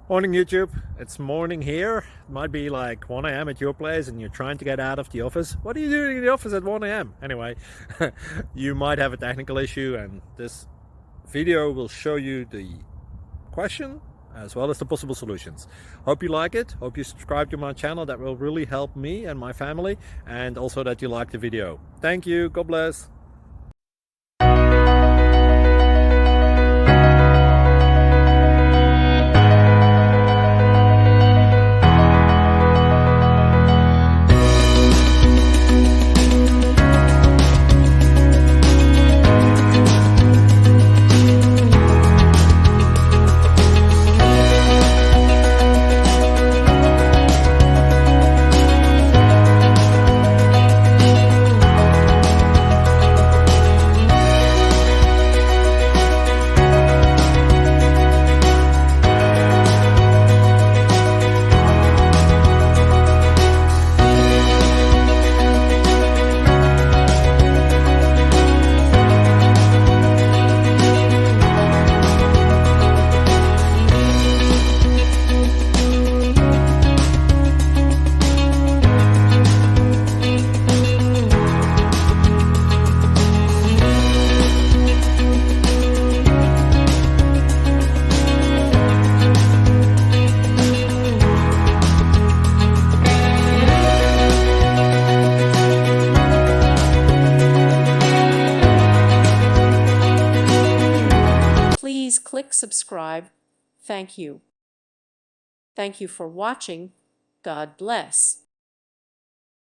Morning YouTube, it's morning here. It might be like 1 a.m. at your place and you're trying to get out of the office. What are you doing in the office at 1 a.m.? Anyway, you might have a technical issue and this video will show you the question as well as the possible solutions. Hope you like it, hope you subscribe to my channel. That will really help me and my family, and also that you like the video. Thank you, God bless. Please click subscribe. Thank you. Thank you for watching. God bless.